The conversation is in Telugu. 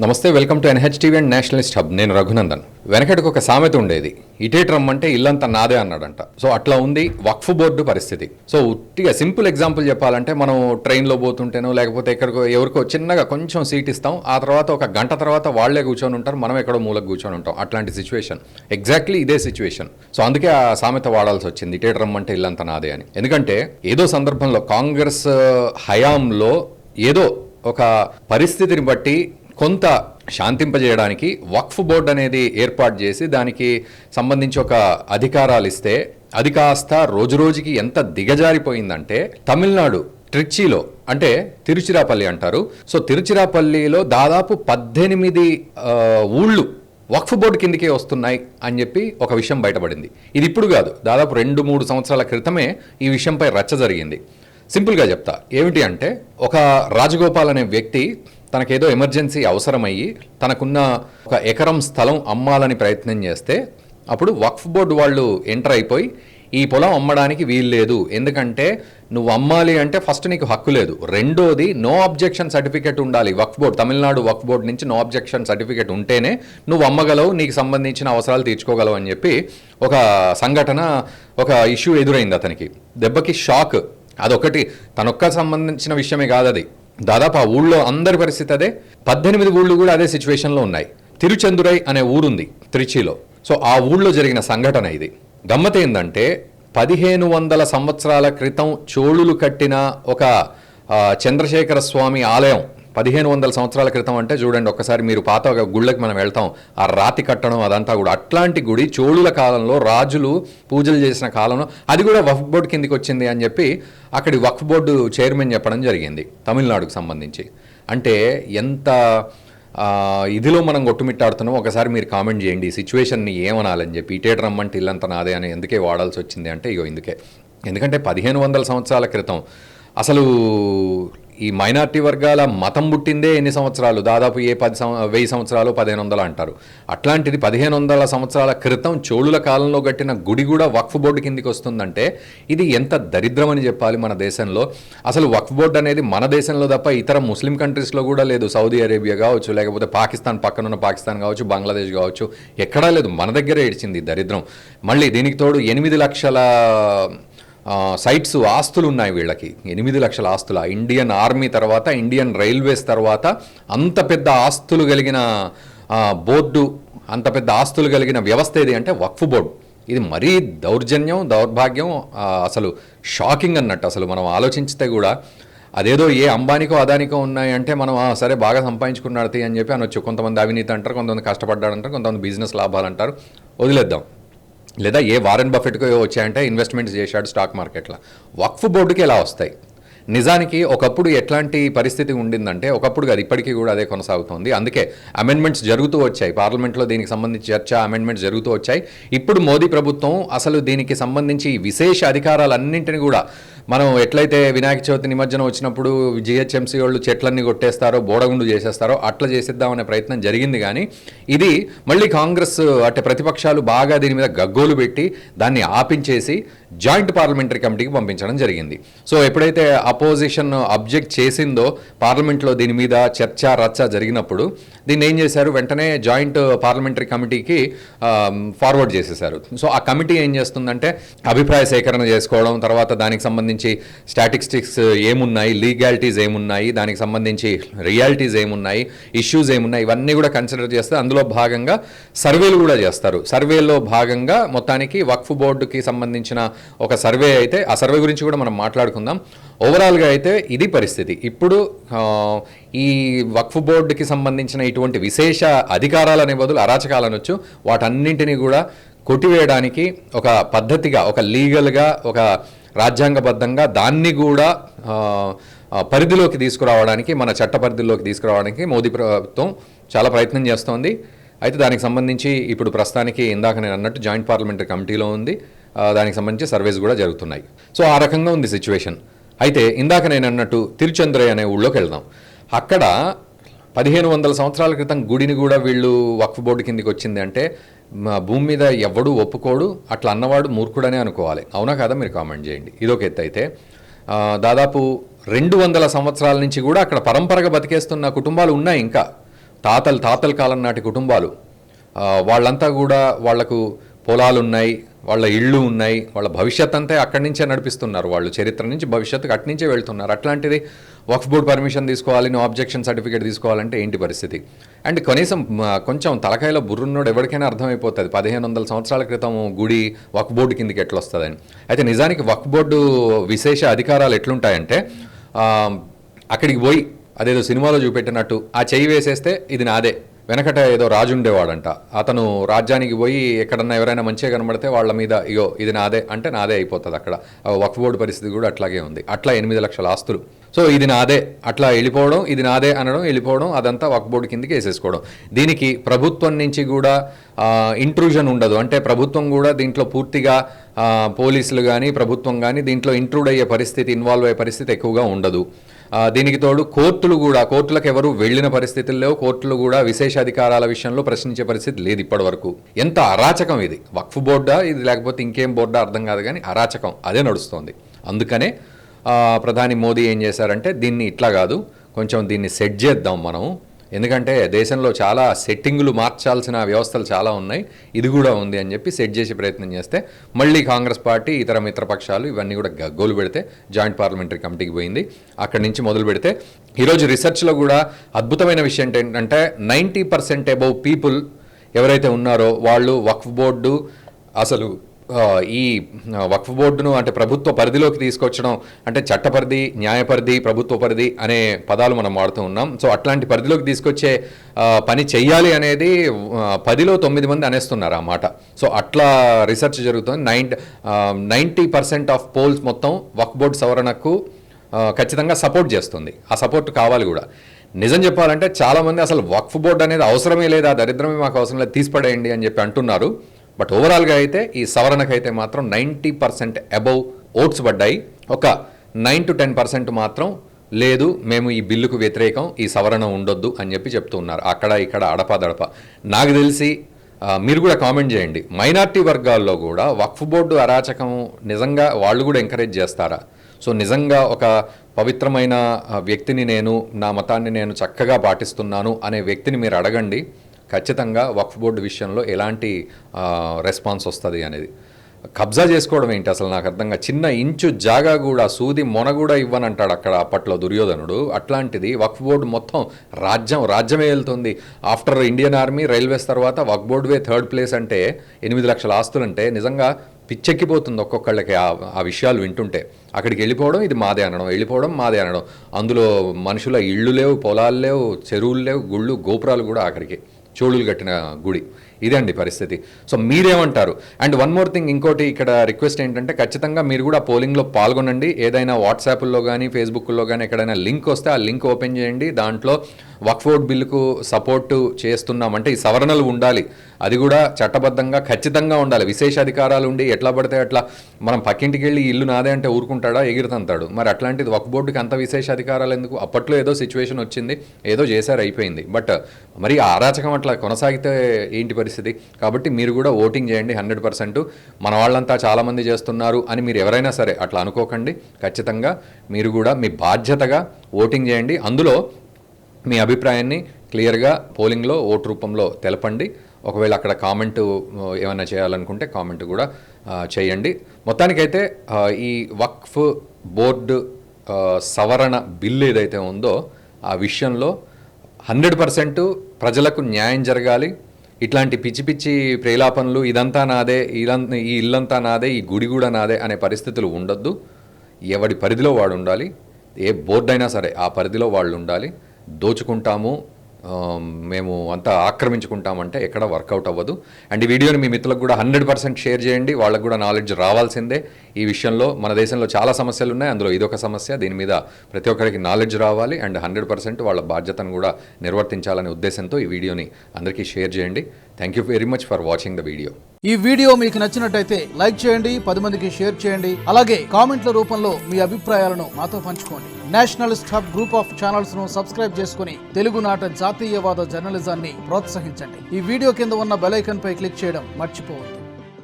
నమస్తే, welcome to NHTV and Nationalist hub. నేను రఘునందన్. వెనకటికి ఒక సామెత ఉండేది, ఇటేట్ రమ్మంటే ఇల్లంతా నాదే అన్నాడంట. సో అట్లా ఉంది వక్ఫ్ బోర్డు పరిస్థితి. సో ఉట్టిగా సింపుల్ ఎగ్జాంపుల్ చెప్పాలంటే, మనం ట్రైన్లో పోతుంటేనో లేకపోతే ఎక్కడికో ఎవరికో చిన్నగా కొంచెం సీట్ ఇస్తాం, ఆ తర్వాత ఒక గంట తర్వాత వాళ్లే కూర్చొని ఉంటారు, మనం ఎక్కడో మూలకు కూర్చొని ఉంటాం. అట్లాంటి సిచ్యువేషన్, ఎగ్జాక్ట్లీ ఇదే సిచ్యువేషన్. సో అందుకే ఆ సామెత వాడాల్సి వచ్చింది, ఇటేట్ రమ్మంటే ఇల్లంతా నాదే అని. ఎందుకంటే ఏదో సందర్భంలో కాంగ్రెస్ హయాంలో ఏదో ఒక పరిస్థితిని బట్టి కొంత శాంతింపజేయడానికి వక్ఫ్ బోర్డు అనేది ఏర్పాటు చేసి దానికి సంబంధించి ఒక అధికారాలు ఇస్తే అది కాస్త రోజురోజుకి ఎంత దిగజారిపోయిందంటే, తమిళనాడు ట్రిచ్చిలో అంటే తిరుచిరాపల్లి అంటారు. సో తిరుచిరాపల్లిలో దాదాపు 18 ఊళ్ళు వక్ఫ్ బోర్డు కిందకే వస్తున్నాయి అని చెప్పి ఒక విషయం బయటపడింది. ఇది ఇప్పుడు కాదు, దాదాపు 2-3 సంవత్సరాల క్రితమే ఈ విషయంపై రచ్చ జరిగింది. సింపుల్గా చెప్తా, ఏమిటి అంటే, ఒక రాజగోపాల్ అనే వ్యక్తి తనకేదో ఎమర్జెన్సీ అవసరమయ్యి తనకున్న ఒక ఎకరం స్థలం అమ్మాలని ప్రయత్నం చేస్తే, అప్పుడు వక్ఫ్ బోర్డు వాళ్ళు ఎంటర్ అయిపోయి ఈ పొలం అమ్మడానికి వీల్లేదు, ఎందుకంటే నువ్వు అమ్మాలి అంటే ఫస్ట్ నీకు హక్కు లేదు, రెండోది నో అబ్జెక్షన్ సర్టిఫికేట్ ఉండాలి. వక్ఫ్ బోర్డు, తమిళనాడు వక్ఫ్ బోర్డు నుంచి నో అబ్జెక్షన్ సర్టిఫికేట్ ఉంటేనే నువ్వు అమ్మగలవు, నీకు సంబంధించిన అవసరాలు తీర్చుకోగలవు అని చెప్పి ఒక సంఘటన, ఒక ఇష్యూ ఎదురైంది అతనికి. దెబ్బకి షాక్. అదొకటి తనొక్క సంబంధించిన విషయమే కాదు, అది దాదాపు ఆ ఊళ్ళో అందరి పరిస్థితి అదే. 18 ఊళ్ళు కూడా అదే సిచ్యువేషన్లో ఉన్నాయి. తిరుచెందురై అనే ఊరుంది త్రిచిలో. సో ఆ ఊళ్ళో జరిగిన సంఘటన ఇది. గమ్మత్ ఏంటంటే, 1500 సంవత్సరాల క్రితం చోళులు కట్టిన ఒక చంద్రశేఖర స్వామి ఆలయం. 1500 సంవత్సరాల క్రితం అంటే చూడండి ఒక్కసారి, మీరు పాత గుళ్ళకి మనం వెళ్తాం, ఆ రాతి కట్టడం అదంతా కూడా అట్లాంటి గుడి చోళుల కాలంలో రాజులు పూజలు చేసిన కాలంలో అది కూడా వక్ఫ్ బోర్డు కిందికి వచ్చింది అని చెప్పి అక్కడి వక్ఫ్ బోర్డు చైర్మన్ చెప్పడం జరిగింది, తమిళనాడుకు సంబంధించి. అంటే ఎంత ఇదిలో మనం కొట్టుమిట్టాడుతున్నాం ఒకసారి మీరు కామెంట్ చేయండి. ఈ సిచ్యువేషన్ని ఏమనాలని చెప్పి, ఇటేట్ రమ్మంటే ఇల్లంతా నాదే అని ఎందుకే వాడాల్సి వచ్చింది అంటే, ఇగో ఇందుకే. ఎందుకంటే 1500 సంవత్సరాల క్రితం అసలు ఈ మైనార్టీ వర్గాల మతం పుట్టిందే ఎన్ని సంవత్సరాలు, దాదాపు 1000 సంవత్సరాలు 1500 అంటారు. అట్లాంటిది 1500 సంవత్సరాల క్రితం చోళుల కాలంలో కట్టిన గుడి కూడా వక్ఫ్ బోర్డు కిందికి వస్తుందంటే ఇది ఎంత దరిద్రం అని చెప్పాలి మన దేశంలో. అసలు వక్ఫ్ బోర్డు అనేది మన దేశంలో తప్ప ఇతర ముస్లిం కంట్రీస్లో కూడా లేదు. సౌదీ అరేబియా కావచ్చు, లేకపోతే పాకిస్తాన్, పక్కనున్న పాకిస్తాన్ కావచ్చు, బంగ్లాదేశ్ కావచ్చు, ఎక్కడా లేదు. మన దగ్గరే ఏడ్చింది దరిద్రం. మళ్ళీ దీనికి తోడు 8 లక్షల సైట్స్, ఆస్తులు ఉన్నాయి వీళ్ళకి. 8 లక్షల ఆస్తులు. ఇండియన్ ఆర్మీ తర్వాత, ఇండియన్ రైల్వేస్ తర్వాత అంత పెద్ద ఆస్తులు కలిగిన బోర్డు, అంత పెద్ద ఆస్తులు కలిగిన వ్యవస్థ ఏది అంటే వక్ఫ్ బోర్డు. ఇది మరీ దౌర్జన్యం, దౌర్భాగ్యం, అసలు షాకింగ్ అన్నట్టు. అసలు మనం ఆలోచించితే కూడా అదేదో ఏ అంబానికో అదానికో ఉన్నాయంటే మనం సరే బాగా సంపాదించుకున్నాడు అని చెప్పి అనొచ్చు. కొంతమంది అవినీతి అంటారు, కొంతమంది కష్టపడ్డాడంటారు, కొంతమంది బిజినెస్ లాభాలు అంటారు, వదిలేద్దాం. లేదా ఏ వారెన్ బఫెట్కో వచ్చాయంటే ఇన్వెస్ట్మెంట్స్ చేశాడు స్టాక్ మార్కెట్లో. వక్ఫ్ బోర్డుకి ఎలా వస్తాయి? నిజానికి ఒకప్పుడు ఎట్లాంటి పరిస్థితి ఉండిందంటే, ఒకప్పుడు అది ఇప్పటికీ కూడా అదే కొనసాగుతోంది. అందుకే అమెండ్మెంట్స్ జరుగుతూ వచ్చాయి పార్లమెంట్లో, దీనికి సంబంధించి చర్చ, అమెండ్మెంట్స్ జరుగుతూ వచ్చాయి. ఇప్పుడు మోదీ ప్రభుత్వం అసలు దీనికి సంబంధించి విశేష అధికారాలన్నింటినీ కూడా, మనం ఎట్లయితే వినాయక చవితి నిమజ్జనం వచ్చినప్పుడు జిహెచ్ఎంసీ వాళ్ళు చెట్లన్నీ కొట్టేస్తారో, బోడగుండు చేసేస్తారో అట్లా చేసేద్దామనే ప్రయత్నం జరిగింది. కానీ ఇది మళ్ళీ కాంగ్రెస్ అంటే ప్రతిపక్షాలు బాగా దీని మీద గగ్గోలు పెట్టి దాన్ని ఆపించేసి జాయింట్ పార్లమెంటరీ కమిటీకి పంపించడం జరిగింది. సో ఎప్పుడైతే అపోజిషన్ అబ్జెక్ట్ చేసిందో పార్లమెంట్లో దీని మీద చర్చ రచ్చ జరిగినప్పుడు దీన్ని ఏం చేశారు, వెంటనే జాయింట్ పార్లమెంటరీ కమిటీకి ఫార్వర్డ్ చేసేశారు. సో ఆ కమిటీ ఏం చేస్తుందంటే అభిప్రాయ సేకరణ చేసుకోవడం, తర్వాత దానికి సంబంధించి స్టాటిస్టిక్స్ ఏమున్నాయి, లీగాలిటీస్ ఏమున్నాయి, దానికి సంబంధించి రియాలిటీస్ ఏమున్నాయి, ఇష్యూస్ ఏమున్నాయి, ఇవన్నీ కూడా కన్సిడర్ చేస్తే అందులో భాగంగా సర్వేలు కూడా చేస్తారు. సర్వేలో భాగంగా మొత్తానికి వక్ఫ్ బోర్డుకి సంబంధించిన ఒక సర్వే అయితే, ఆ సర్వే గురించి కూడా మనం మాట్లాడుకుందాం. ఓవరాల్గా అయితే ఇది పరిస్థితి. ఇప్పుడు ఈ వక్ఫ్ బోర్డుకి సంబంధించిన ఇటువంటి విశేష అధికారాలనే బదులు అరాచకాలనొచ్చు, వాటన్నింటినీ కూడా కొట్టివేయడానికి ఒక పద్ధతిగా, ఒక లీగల్గా, ఒక రాజ్యాంగబద్ధంగా దాన్ని కూడా పరిధిలోకి తీసుకురావడానికి, మన చట్ట పరిధిలోకి తీసుకురావడానికి మోదీ ప్రభుత్వం చాలా ప్రయత్నం చేస్తోంది. అయితే దానికి సంబంధించి ఇప్పుడు ప్రస్తుతానికి ఇందాక నేను అన్నట్టు జాయింట్ పార్లమెంటరీ కమిటీలో ఉంది, దానికి సంబంధించి సర్వేస్ కూడా జరుగుతున్నాయి. సో ఆ రకంగా ఉంది సిచ్యువేషన్. అయితే ఇందాక నేను అన్నట్టు తిరుచెందురై అనే ఊళ్ళోకి వెళ్దాం. అక్కడ 1500 సంవత్సరాల క్రితం గుడిని కూడా వీళ్ళు వక్ఫ్ బోర్డు కిందికి వచ్చింది అంటే భూమి మీద ఎవడు ఒప్పుకోడు, అట్లా అన్నవాడు మూర్ఖుడనే అనుకోవాలి. అవునా కాదా మీరు కామెంట్ చేయండి. ఇదొక ఎత్తు. అయితే దాదాపు 200 సంవత్సరాల నుంచి కూడా అక్కడ పరంపరగా బతికేస్తున్న కుటుంబాలు ఉన్నాయి. ఇంకా తాతల కాలం నాటి కుటుంబాలు, వాళ్ళంతా కూడా వాళ్లకు పొలాలు ఉన్నాయి, వాళ్ళ ఇళ్ళు ఉన్నాయి, వాళ్ళ భవిష్యత్ అంతా అక్కడి నుంచే నడిపిస్తున్నారు, వాళ్ళు చరిత్ర నుంచి భవిష్యత్తుకు అటు నుంచే వెళ్తున్నారు. అట్లాంటిది వక్ఫ్ బోర్డు పర్మిషన్ తీసుకోవాలి, నో అబ్జెక్షన్ సర్టిఫికేట్ తీసుకోవాలంటే ఏంటి పరిస్థితి? అండ్ కనీసం కొంచెం తలకాయలో బుర్రున్నోడు ఎవరికైనా అర్థమైపోతుంది 1500 సంవత్సరాల క్రితం గుడి వక్ఫ్ బోర్డు కిందకి ఎట్లా వస్తుందని. అయితే నిజానికి వక్ఫ్ బోర్డు విశేష అధికారాలు ఎట్లుంటాయంటే, అక్కడికి పోయి అదేదో సినిమాలో చూపెట్టినట్టు ఆ చెయ్యి వేసేస్తే ఇది నాదే. వెనకట ఏదో రాజు ఉండేవాడంట, అతను రాజ్యానికి పోయి ఎక్కడన్నా ఎవరైనా మంచిగా కనబడితే వాళ్ళ మీద ఇగో ఇది నాదే అంటే నాదే అయిపోతుంది. అక్కడ వక్ఫ్ బోర్డు పరిస్థితి కూడా అట్లాగే ఉంది. అట్లా 8 లక్షల ఆస్తులు. సో ఇది నాదే అట్లా వెళ్ళిపోవడం, ఇది నాదే అనడం, వెళ్ళిపోవడం, అదంతా వక్ఫ్ బోర్డు కిందకి వేసేసుకోవడం. దీనికి ప్రభుత్వం నుంచి కూడా ఇంట్రూజన్ ఉండదు. అంటే ప్రభుత్వం కూడా దీంట్లో పూర్తిగా పోలీసులు కానీ ప్రభుత్వం కానీ దీంట్లో ఇంట్రూడ్ అయ్యే పరిస్థితి, ఇన్వాల్వ్ అయ్యే పరిస్థితి ఎక్కువగా ఉండదు. దీనికి తోడు కోర్టులకు ఎవరు వెళ్ళిన పరిస్థితులు లేవు. కోర్టులు కూడా విశేష అధికారాల విషయంలో ప్రశ్నించే పరిస్థితి లేదు ఇప్పటి వరకు. ఎంత అరాచకం ఇది! వక్ఫ్ బోర్డా ఇది లేకపోతే ఇంకేం బోర్డా అర్థం కాదు, కానీ అరాచకం అదే నడుస్తోంది. అందుకనే ప్రధాని మోదీ ఏం చేశారంటే, దీన్ని ఇట్లా కాదు, కొంచెం దీన్ని సెట్ చేద్దాం మనం. ఎందుకంటే దేశంలో చాలా సెట్టింగులు మార్చాల్సిన వ్యవస్థలు చాలా ఉన్నాయి, ఇది కూడా ఉంది అని చెప్పి సెట్ చేసే ప్రయత్నం చేస్తే మళ్ళీ కాంగ్రెస్ పార్టీ ఇతర మిత్రపక్షాలు ఇవన్నీ కూడా గగ్గోలు పెడితే జాయింట్ పార్లమెంటరీ కమిటీకి పోయింది. అక్కడి నుంచి మొదలు పెడితే ఈరోజు రీసెర్చ్లో కూడా అద్భుతమైన విషయం ఏంటంటే 90% అబౌవ్ పీపుల్ ఎవరైతే ఉన్నారో వాళ్ళు వక్ఫ్ బోర్డు అసలు ఈ వక్ఫ్ బోర్డును అంటే ప్రభుత్వ పరిధిలోకి తీసుకొచ్చడం, అంటే చట్టపరిధి, న్యాయపరిధి, ప్రభుత్వ పరిధి అనే పదాలు మనం వాడుతూ ఉన్నాం. సో అట్లాంటి పరిధిలోకి తీసుకొచ్చే పని చెయ్యాలి అనేది 10లో 9 మంది అనేస్తున్నారు ఆ మాట. సో అట్లా రీసెర్చ్ జరుగుతుంది. 90% ఆఫ్ పోల్స్ మొత్తం వక్ఫ్ బోర్డు సవరణకు ఖచ్చితంగా సపోర్ట్ చేస్తుంది. ఆ సపోర్ట్ కావాలి కూడా. నిజం చెప్పాలంటే చాలామంది అసలు వక్ఫ్ బోర్డు అనేది అవసరమే లేదు, ఆ దరిద్రమే మాకు అవసరం లేదు, తీసిపడేయండి అని చెప్పి అంటున్నారు. బట్ ఓవరాల్గా అయితే ఈ సవరణకైతే మాత్రం 90% అబౌవ్ ఓట్స్ పడ్డాయి. ఒక 9 to 10% మాత్రం లేదు, మేము ఈ బిల్లుకు వ్యతిరేకం, ఈ సవరణ ఉండొద్దు అని చెప్పి చెప్తూ ఉన్నారు. అక్కడ ఇక్కడ అడపాదడప. నాకు తెలిసి మీరు కూడా కామెంట్ చేయండి, మైనార్టీ వర్గాల్లో కూడా వక్ఫ్ బోర్డు అరాచకం నిజంగా వాళ్ళు కూడా ఎంకరేజ్ చేస్తారా? సో నిజంగా ఒక పవిత్రమైన వ్యక్తిని నేను, నా మతాన్ని నేను చక్కగా పాటిస్తున్నాను అనే వ్యక్తిని మీరు అడగండి, ఖచ్చితంగా వక్ఫ్ బోర్డు విషయంలో ఎలాంటి రెస్పాన్స్ వస్తుంది అనేది. కబ్జా చేసుకోవడం ఏంటి అసలు నాకు అర్థంగా, చిన్న ఇంచు జాగా కూడా సూది మొన కూడా ఇవ్వనంటాడు అక్కడ అప్పట్లో దుర్యోధనుడు. అట్లాంటిది వక్ఫ్ బోర్డు మొత్తం రాజ్యమే వెళ్తుంది. ఆఫ్టర్ ఇండియన్ ఆర్మీ, రైల్వేస్ తర్వాత వక్ఫ్ బోర్డువే 3rd ప్లేస్ అంటే 8 లక్షల ఆస్తులు అంటే నిజంగా పిచ్చెక్కిపోతుంది ఒక్కొక్కళ్ళకి ఆ విషయాలు వింటుంటే. అక్కడికి వెళ్ళిపోవడం, ఇది మాదే అనడం, వెళ్ళిపోవడం మాదే అనడం. అందులో మనుషుల ఇళ్ళు లేవు, పొలాలు లేవు, చెరువులు లేవు, గుళ్ళు గోపురాలు కూడా ఆఖరికి చోళులు కట్టిన గుడి. ఇదండి పరిస్థితి. సో మీరేమంటారు? అండ్ వన్ మోర్ థింగ్, ఇంకోటి ఇక్కడ రిక్వెస్ట్ ఏంటంటే ఖచ్చితంగా మీరు కూడా పోలింగ్లో పాల్గొనండి. ఏదైనా వాట్సాప్లో కానీ ఫేస్బుక్లో కానీ ఎక్కడైనా లింక్ వస్తే ఆ లింక్ ఓపెన్ చేయండి. దాంట్లో వక్ఫ్ బోర్డు బిల్లుకు సపోర్టు చేస్తున్నామంటే ఈ సవరణలు ఉండాలి, అది కూడా చట్టబద్ధంగా ఖచ్చితంగా ఉండాలి. విశేష అధికారాలు ఉండి ఎట్లా పడితే అట్లా మనం పక్కింటికి వెళ్ళి ఇల్లు నాదే అంటే ఊరుకుంటాడా? ఎగిరితంతాడు. మరి అట్లాంటిది వక్ఫ్ బోర్డుకి అంత విశేష అధికారాలు ఎందుకు? అప్పట్లో ఏదో సిచ్యువేషన్ వచ్చింది, ఏదో చేశారు, అయిపోయింది. బట్ మరి ఆ అరాచకం అట్లా కొనసాగితే ఏంటి పరిస్థితి? కాబట్టి మీరు కూడా ఓటింగ్ చేయండి 100%. మన వాళ్ళంతా చాలామంది చేస్తున్నారు అని మీరు ఎవరైనా సరే అట్లా అనుకోకండి. ఖచ్చితంగా మీరు కూడా మీ బాధ్యతగా ఓటింగ్ చేయండి. అందులో మీ అభిప్రాయాన్ని క్లియర్గా పోలింగ్లో ఓటు రూపంలో తెలపండి. ఒకవేళ అక్కడ కామెంటు ఏమైనా చేయాలనుకుంటే కామెంట్ కూడా చేయండి. మొత్తానికైతే ఈ వక్ఫ్ బోర్డు సవరణ బిల్లు ఏదైతే ఉందో ఆ విషయంలో 100% ప్రజలకు న్యాయం జరగాలి. ఇట్లాంటి పిచ్చి పిచ్చి ప్రేలాపనలు, ఇదంతా నాదే, ఈ ఇల్లంతా నాదే, ఈ గుడి కూడా నాదే అనే పరిస్థితులు ఉండొద్దు. ఎవడి పరిధిలో వాడు ఉండాలి. ఏ బోర్డు అయినా సరే ఆ పరిధిలో వాళ్ళు ఉండాలి. దోచుకుంటాము, మేము అంతా ఆక్రమించుకుంటామంటే ఎక్కడ వర్కౌట్ అవ్వదు. అండ్ ఈ వీడియోని మీ మిత్రులకు కూడా 100% షేర్ చేయండి. వాళ్ళకు కూడా నాలెడ్జ్ రావాల్సిందే ఈ విషయంలో. మన దేశంలో చాలా సమస్యలు ఉన్నాయి, అందులో ఇదొక సమస్య. దీని మీద ప్రతి ఒక్కరికి నాలెడ్జ్ రావాలి అండ్ 100% వాళ్ళ బాధ్యతను కూడా నిర్వర్తించాలనే ఉద్దేశంతో ఈ వీడియోని అందరికీ షేర్ చేయండి. Thank you very much for watching the video. ఈ వీడియో మీకు నచ్చినట్టయితే లైక్ చేయండి, 10 మందికి షేర్ చేయండి. అలాగే కామెంట్ల రూపంలో మీ అభిప్రాయాలను మాతో పంచుకోండి. Nationalist hub group of channels ను సబ్స్క్రైబ్ చేసుకుని తెలుగునాట జాతీయవాద జర్నలిజాన్ని ప్రోత్సహించండి. ఈ వీడియో కింద ఉన్న బెల్ ఐకాన్ పై క్లిక్ చేయడం మర్చిపోవద్దు.